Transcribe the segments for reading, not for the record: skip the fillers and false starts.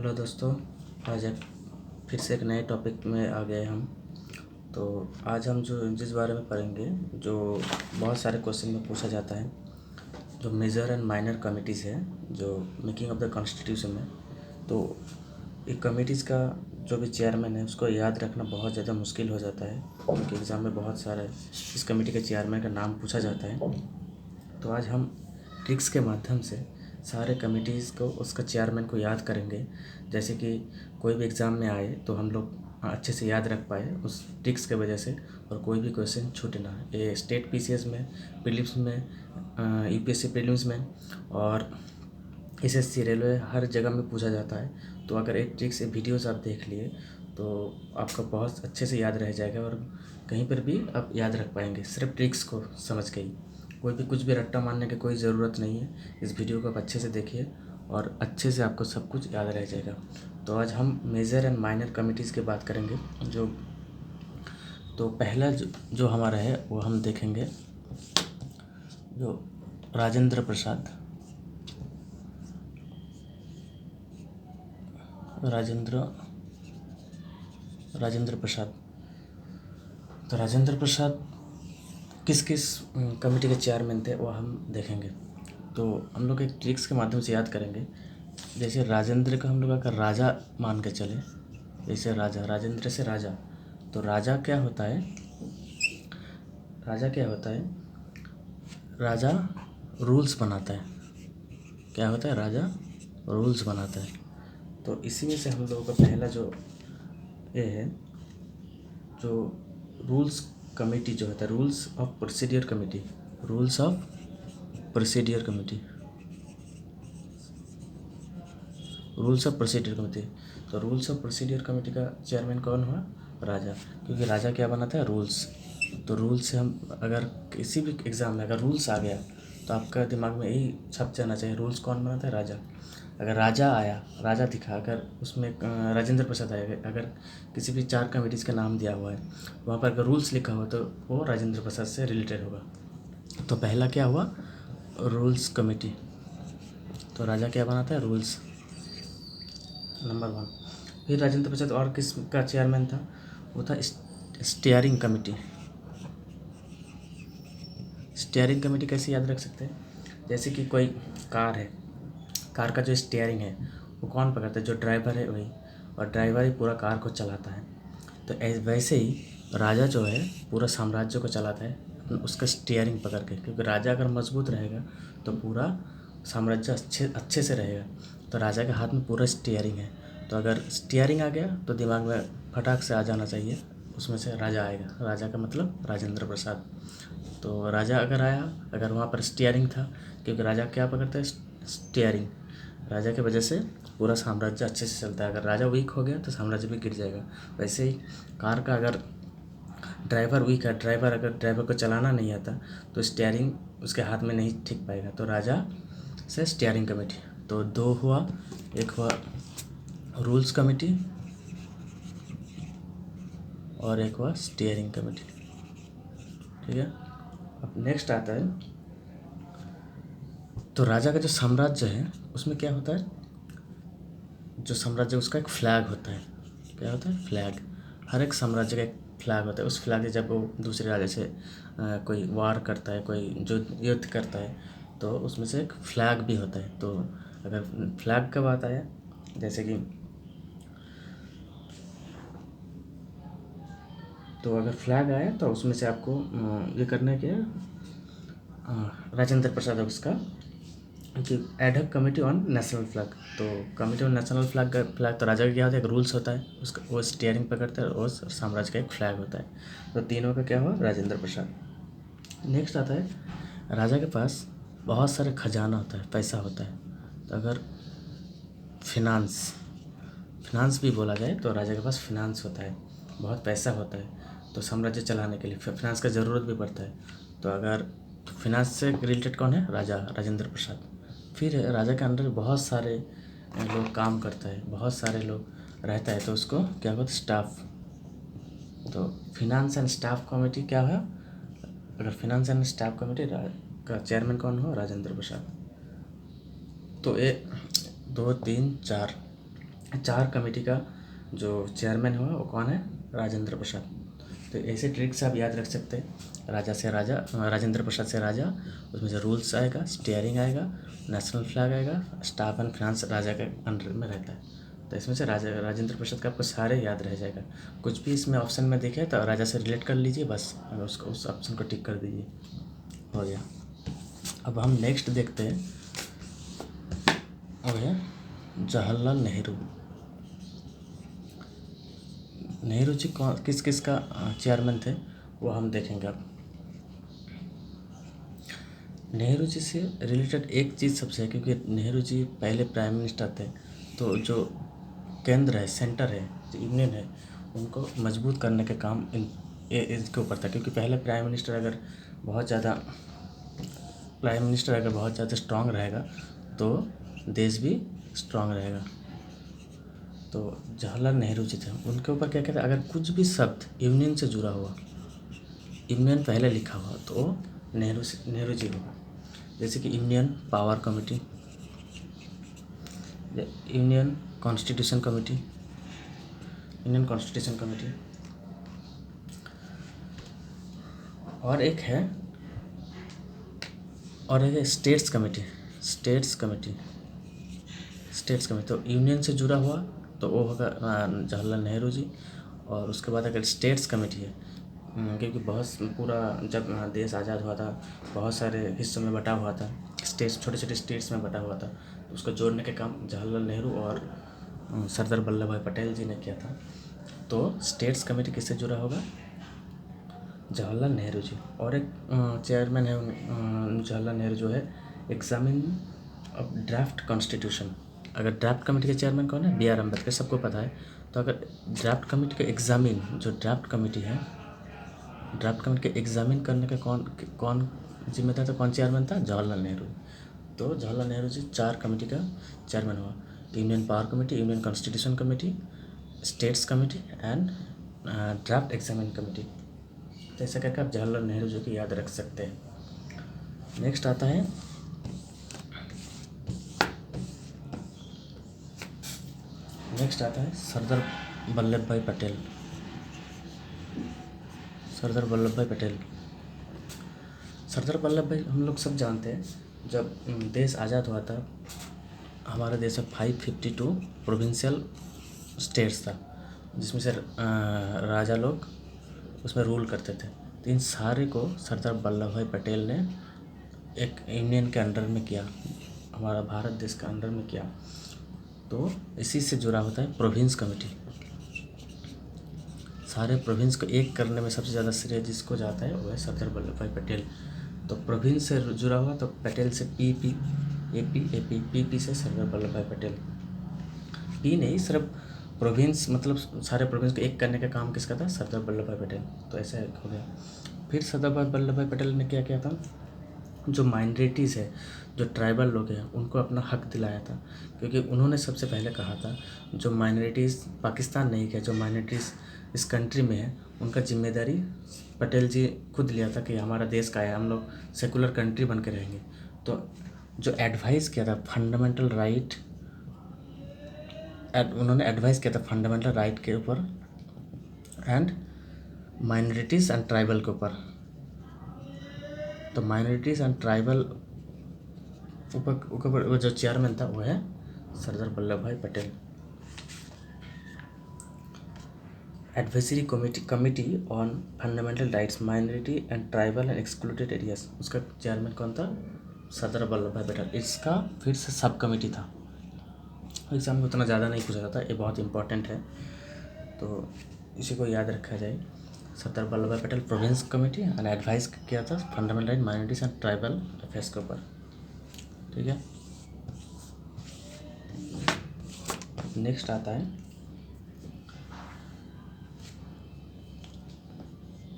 Hello दोस्तों। आज एक फिर से एक नए टॉपिक में आ गए हम। तो आज हम जिस बारे में पढ़ेंगे, जो बहुत सारे क्वेश्चन में पूछा जाता है, जो मेजर एंड माइनर कमिटीज़ है, जो मेकिंग ऑफ द कॉन्स्टिट्यूशन में। तो एक कमिटीज़ का जो भी चेयरमैन है उसको याद रखना बहुत ज़्यादा मुश्किल हो जाता है, क्योंकि एग्ज़ाम में बहुत सारे इस कमेटी के चेयरमैन का नाम पूछा जाता है। तो आज हम ट्रिक्स के माध्यम से सारे कमिटीज़ को, उसका चेयरमैन को याद करेंगे, जैसे कि कोई भी एग्ज़ाम में आए तो हम लोग अच्छे से याद रख पाए उस ट्रिक्स के वजह से, और कोई भी क्वेश्चन छूटे ना। ये स्टेट पीसीएस में, प्रीलिम्स में, यूपीएससी प्रीलिम्स में और एसएससी रेलवे, हर जगह में पूछा जाता है। तो अगर एक ट्रिक्स, एक वीडियोज़ आप देख लिए तो आपका बहुत अच्छे से याद रह जाएगा, और कहीं पर भी आप याद रख पाएंगे सिर्फ ट्रिक्स को समझ के ही। कोई भी कुछ भी रट्टा मारने की कोई ज़रूरत नहीं है। इस वीडियो को आप अच्छे से देखिए और अच्छे से आपको सब कुछ याद रह जाएगा। तो आज हम मेजर एंड माइनर कमिटीज़ की बात करेंगे। तो पहला जो हमारा है वो हम देखेंगे, जो राजेंद्र प्रसाद राजेंद्र प्रसाद। तो राजेंद्र प्रसाद किस किस कमेटी के चेयरमैन थे वो हम देखेंगे। तो हम लोग एक ट्रिक्स के माध्यम से याद करेंगे। जैसे राजेंद्र का हम लोग अगर राजा मान के चले, जैसे राजा, राजेंद्र से राजा, तो राजा क्या होता है? राजा रूल्स बनाता है। क्या होता है? राजा रूल्स बनाता है। तो इसी में से हम लोगों का पहला जो ये है, जो रूल्स कमेटी जो होता है, रूल्स ऑफ प्रोसीडियर कमेटी। तो रूल्स ऑफ प्रोसीडियर कमेटी का चेयरमैन कौन हुआ? राजा। क्योंकि राजा क्या बनाता है? रूल्स। तो रूल्स से हम अगर किसी भी एग्ज़ाम में अगर रूल्स आ गया तो आपका दिमाग में यही छप जाना चाहिए, रूल्स कौन बनाता है? राजा। अगर राजा आया, राजा दिखा, अगर उसमें राजेंद्र प्रसाद आया, अगर किसी भी 4 कमेटीज़ का नाम दिया हुआ है, वहाँ पर अगर रूल्स लिखा हुआ तो वो राजेंद्र प्रसाद से रिलेटेड होगा। तो पहला क्या हुआ? Rules committee. तो राजा क्या बनाता है? Rules, number 1। फिर राजेंद्र प्रसाद और किस का चेयरमैन था? वो था स्टीयरिंग कमेटी। स्टीयरिंग कमेटी कैसे याद रख सकते हैं? जैसे कि कोई कार है, कार का जो स्टीयरिंग है वो कौन पकड़ता है? जो ड्राइवर है वही, और ड्राइवर ही पूरा कार को चलाता है। तो वैसे ही राजा जो है पूरा साम्राज्य को चलाता है उसका स्टीयरिंग पकड़ के, क्योंकि राजा अगर मजबूत रहेगा तो पूरा साम्राज्य अच्छे से रहेगा। तो राजा के हाथ में पूरा स्टीयरिंग है। तो अगर स्टीयरिंग आ गया तो दिमाग में फटाक से आ जाना चाहिए, उसमें से राजा आएगा। राजा का मतलब राजेंद्र प्रसाद। तो राजा अगर आया, अगर वहाँ पर स्टीयरिंग था, क्योंकि राजा क्या पकड़ता है? स्टीयरिंग। राजा की वजह से पूरा साम्राज्य अच्छे से चलता है। अगर राजा वीक हो गया तो साम्राज्य भी गिर जाएगा। वैसे ही कार का अगर ड्राइवर वीक है, ड्राइवर को चलाना नहीं आता तो स्टीयरिंग उसके हाथ में नहीं टिक पाएगा। तो राजा से स्टीयरिंग कमेटी। तो 2 हुआ, एक हुआ रूल्स कमेटी और एक हुआ स्टीयरिंग कमेटी। ठीक है। अब नेक्स्ट आता है, तो राजा का जो साम्राज्य है उसमें क्या होता है? जो साम्राज्य उसका एक फ्लैग होता है। क्या होता है? फ्लैग। हर एक साम्राज्य का एक फ्लैग होता है। उस फ्लैग से जब वो दूसरे राज्य से कोई वार करता है, कोई जो युद्ध करता है, तो उसमें से एक फ्लैग भी होता है। तो अगर फ्लैग का बात आया, जैसे कि तो अगर फ्लैग आया तो उसमें से आपको ये करना है क्या? राजेंद्र प्रसाद उसका कि ad hoc committee on national flag. तो कमेटी ऑन नेशनल फ्लैग तो राजा का क्या होता है? एक रूल्स होता है उसका, वो स्टीयरिंग पकड़ता है, और साम्राज्य का एक फ्लैग होता है। तो तीनों का क्या हुआ? राजेंद्र प्रसाद। नेक्स्ट आता है, राजा के पास बहुत सारे खजाना होता है, पैसा होता है। तो अगर फिनांस भी बोला जाए तो राजा के पास फिनांस होता है, बहुत पैसा होता है। तो साम्राज्य चलाने के लिए फिनांस का ज़रूरत भी पड़ता है। तो अगर फिनांस से रिलेटेड कौन है? राजा, राजेंद्र प्रसाद। फिर राजा के अंडर बहुत सारे लोग काम करता है, बहुत सारे लोग रहता है, तो उसको क्या बोलते हैं? स्टाफ। तो फिनांस एंड स्टाफ कमेटी क्या है? अगर फिनांस एंड स्टाफ कमेटी का चेयरमैन कौन हुआ? राजेंद्र प्रसाद। तो 1 2 3 4 4 कमेटी का जो चेयरमैन हुआ वो कौन है? राजेंद्र प्रसाद। तो ऐसे ट्रिक्स आप याद रख सकते हैं। राजा से राजा, राजेंद्र प्रसाद से राजा, उसमें से रूल्स आएगा, स्टीयरिंग आएगा, नेशनल फ्लैग आएगा, स्टाफ एंड फाइनेंस राजा के अंडर में रहता है। तो इसमें से राजेंद्र प्रसाद का आपको सारे याद रह जाएगा। कुछ भी इसमें ऑप्शन में देखे तो राजा से रिलेट कर लीजिए, बस उसको उस ऑप्शन को टिक कर दीजिए, हो गया। अब हम नेक्स्ट देखते हैं, वो है जवाहरलाल नेहरू। नेहरू जी कौन किस किस का चेयरमैन थे वो हम देखेंगे। अब नेहरू जी से रिलेटेड एक चीज़ सबसे है, क्योंकि नेहरू जी पहले प्राइम मिनिस्टर थे, तो जो केंद्र है, सेंटर है, जो यूनियन है, उनको मजबूत करने का काम इसके ऊपर था। क्योंकि पहले प्राइम मिनिस्टर अगर बहुत ज़्यादा स्ट्रांग रहेगा तो देश भी स्ट्रांग रहेगा। तो जवाहरलाल नेहरू जी थे, उनके ऊपर क्या कहते हैं, अगर कुछ भी शब्द यूनियन से जुड़ा हुआ, यूनियन पहले लिखा हुआ, तो वो नेहरू जी होगा। जैसे कि union power committee, union constitution committee, और एक है स्टेट्स कमेटी। तो यूनियन से जुड़ा हुआ तो वो होगा जवाहरलाल नेहरू जी। और उसके बाद अगर स्टेट्स कमेटी है, क्योंकि बहुत पूरा जब देश आज़ाद हुआ था बहुत सारे हिस्सों में बटा हुआ था, स्टेट्स छोटे छोटे स्टेट्स में बटा हुआ था, तो उसको जोड़ने का काम जवाहरलाल नेहरू और सरदार वल्लभ भाई पटेल जी ने किया था। तो स्टेट्स कमेटी किससे जुड़ा होगा? जवाहरलाल नेहरू जी। और एक चेयरमैन है जवाहरलाल नेहरू जो है एग्जामिन ऑफ ड्राफ्ट कॉन्स्टिट्यूशन। अगर ड्राफ्ट कमेटी के चेयरमैन कौन है? B.R. अम्बेडकर, सबको पता है। तो अगर ड्राफ्ट कमेटी के एग्जामिन, जो ड्राफ्ट कमेटी के एग्जामिन करने का कौन जिम्मेदार था, कौन चेयरमैन था? जवाहरलाल नेहरू। तो जवाहरलाल नेहरू जी 4 कमेटी का चेयरमैन हुआ, union power committee, union constitution committee, states committee and draft examine committee. तो ऐसा करके आप जवाहरलाल नेहरू जी को याद रख सकते हैं। नेक्स्ट आता है सरदार वल्लभ भाई पटेल। सरदार वल्लभ भाई हम लोग सब जानते हैं, जब देश आज़ाद हुआ था हमारे देश में 552 प्रोविंशियल स्टेट्स था, जिसमें से राजा लोग उसमें रूल करते थे। तो इन सारे को सरदार वल्लभ भाई पटेल ने एक यूनियन के अंडर में किया, हमारा भारत देश के अंडर में किया। तो इसी से जुड़ा होता है प्रोविंस कमेटी। सारे प्रोविंस को एक करने में सबसे ज़्यादा श्रेय जिसको जाता है वो है सरदार वल्लभ भाई पटेल। तो प्रोविंस से जुड़ा हुआ तो पटेल से पी से सरदार वल्लभ भाई पटेल। पी नहीं, सिर्फ प्रोविंस, मतलब सारे प्रोविंस को एक करने का काम किसका था? सरदार वल्लभ भाई पटेल। तो ऐसा हो गया। फिर सरदार वल्लभ भाई पटेल ने क्या किया था, जो माइनॉरिटीज़ है, जो ट्राइबल लोग हैं, उनको अपना हक दिलाया था। क्योंकि उन्होंने सबसे पहले कहा था जो माइनॉरिटीज़ पाकिस्तान नहीं है, जो माइनॉरिटीज़ इस कंट्री में है, उनका जिम्मेदारी पटेल जी खुद लिया था कि हमारा देश का है, हम लोग सेकुलर कंट्री बन के रहेंगे। तो जो एडवाइस किया था फंडामेंटल राइट, उन्होंने एडवाइस किया था फंडामेंटल राइट के ऊपर एंड माइनॉरिटीज़ एंड ट्राइबल के ऊपर। तो माइनॉरिटीज़ एंड ट्राइबल ऊपर जो चेयरमैन था वो है सरदार वल्लभ भाई Patel. Advisory committee on fundamental rights minority and tribal and excluded areas, उसका चेयरमैन कौन था? सरदार वल्लभ भाई पटेल। इसका फिर से सब कमेटी था, एग्जाम में उतना ज़्यादा नहीं पूछा जाता, ये बहुत इंपॉर्टेंट है तो इसी को याद रखा जाए। सरदार वल्लभ भाई Patel province committee and advice किया था fundamental right minorities and tribal affairs के ऊपर। ठीक है। नेक्स्ट आता है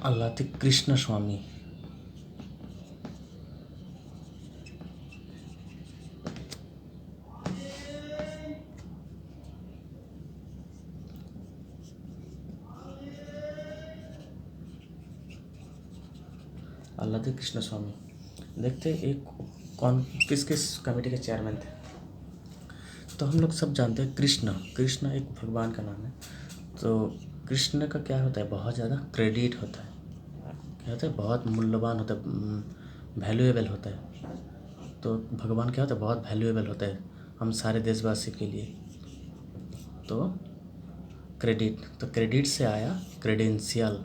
अल्लाती कृष्ण स्वामी। अल्लाती कृष्ण स्वामी देखते एक कौन किस किस कमेटी के चेयरमैन थे। तो हम लोग सब जानते हैं कृष्ण, कृष्ण एक भगवान का नाम है। तो कृष्ण का क्या होता है, बहुत ज़्यादा क्रेडिट होता है, क्या होता है, बहुत मूल्यवान होता है, वैल्यूएबल होता है। तो भगवान क्या होता है, बहुत वैल्यूएबल होता है हम सारे देशवासी के लिए। तो क्रेडिट, तो क्रेडिट से आया क्रेडेंशियल।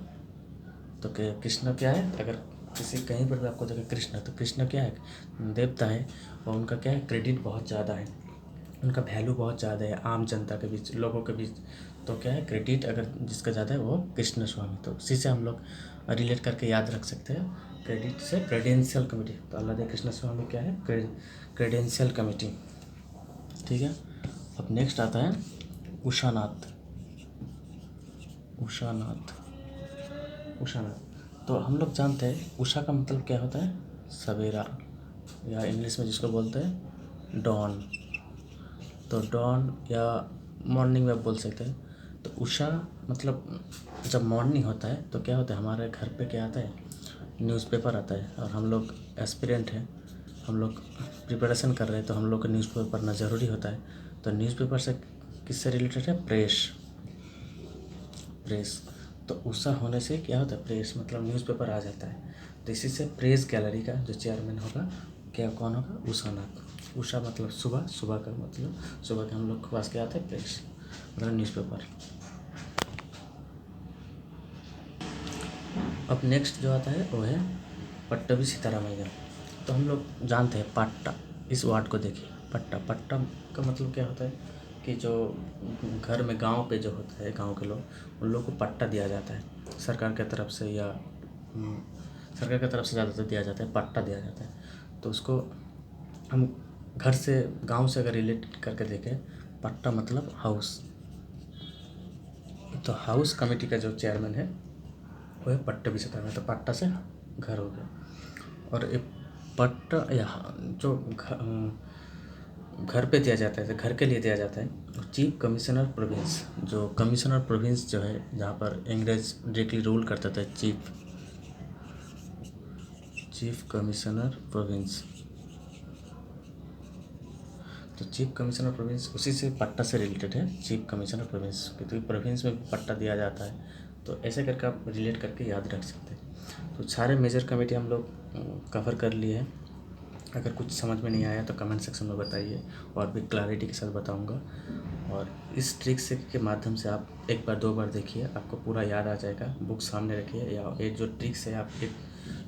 तो कृष्ण क्या है, अगर किसी कहीं पर भी आपको देखे कृष्ण, तो कृष्ण क्या है, देवता है, और उनका क्या है, क्रेडिट बहुत ज़्यादा है, उनका वैल्यू बहुत ज़्यादा है आम जनता के बीच, लोगों के बीच। तो क्या है, क्रेडिट अगर जिसका ज़्यादा है वो कृष्ण स्वामी। तो उसी से हम लोग रिलेट करके याद रख सकते हैं, क्रेडिट से क्रेडेंशियल कमेटी। तो अल्लादे कृष्ण स्वामी क्या है, क्रेडेंशियल कमेटी। ठीक है। अब नेक्स्ट आता है उषानाथ। उषानाथ, उषानाथ। तो हम लोग जानते हैं उषा का मतलब क्या होता है, सवेरा, या इंग्लिश में जिसको बोलते हैं डॉन। तो डॉन या मॉर्निंग में आप बोल सकते हैं। तो उषा मतलब जब मॉर्निंग होता है तो क्या होता है, हमारे घर पे क्या आता है, न्यूज़पेपर आता है। और हम लोग एस्पिरेंट हैं, हम लोग प्रिपरेशन कर रहे हैं, तो हम लोग को न्यूज़पेपर पढ़ना ज़रूरी होता है। तो न्यूज़पेपर से किससे रिलेटेड है, प्रेस, प्रेस। तो उषा होने से क्या होता है, प्रेस मतलब न्यूज़पेपर आ जाता है। तो इसी से प्रेस गैलरी का जो चेयरमैन होगा, क्या कौन होगा, उषानाथ। उषा मतलब सुबह, सुबह का मतलब सुबह के हम लोग के पास क्या आता है, प्रेस मतलब न्यूज़पेपर। अब नेक्स्ट जो आता है वो है पट्टभी सीतारामैया। तो हम लोग जानते हैं पट्टा, इस वर्ड को देखिए, पट्टा, पट्टा का मतलब क्या होता है कि जो घर में गांव पे जो होता है, गांव के लोग, उन लोग को पट्टा दिया जाता है सरकार की तरफ से, या सरकार की तरफ से ज़्यादातर दिया जाता है, पट्टा दिया जाता है। तो उसको हम घर से, गांव से अगर रिलेट करके देखें, पट्टा मतलब हाउस। तो हाउस कमेटी का जो चेयरमैन है वो है पट्टभी सीतारामैया। तो पट्टा से घर हो गया। और एक पट्टा या जो घर पे दिया जाता है, तो घर के लिए दिया जाता है चीफ कमिश्नर प्रोविंस। जो कमिश्नर प्रोविंस जो है, जहाँ पर अंग्रेज डायरेक्टली रूल करता था, चीफ कमिश्नर प्रोविंस। तो चीफ कमिश्नर प्रोविंस उसी से पट्टा से रिलेटेड है, चीफ कमिश्नर प्रोविंस, क्योंकि प्रोविंस में पट्टा दिया जाता है। तो ऐसे करके आप रिलेट करके याद रख सकते हैं। तो सारे मेजर कमेटी हम लोग कवर कर लिए हैं। अगर कुछ समझ में नहीं आया तो कमेंट सेक्शन में बताइए, और भी क्लैरिटी के साथ बताऊंगा। और इस ट्रिक से के माध्यम से आप एक बार दो बार देखिए, आपको पूरा याद आ जाएगा। बुक सामने रखिए, या एक जो ट्रिक्स है आप एक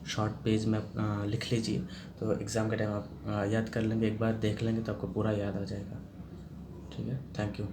शॉर्ट पेज में लिख लीजिए, तो एग्ज़ाम के टाइम आप याद कर लेंगे, एक बार देख लेंगे तो आपको पूरा याद आ जाएगा। ठीक है, थैंक यू।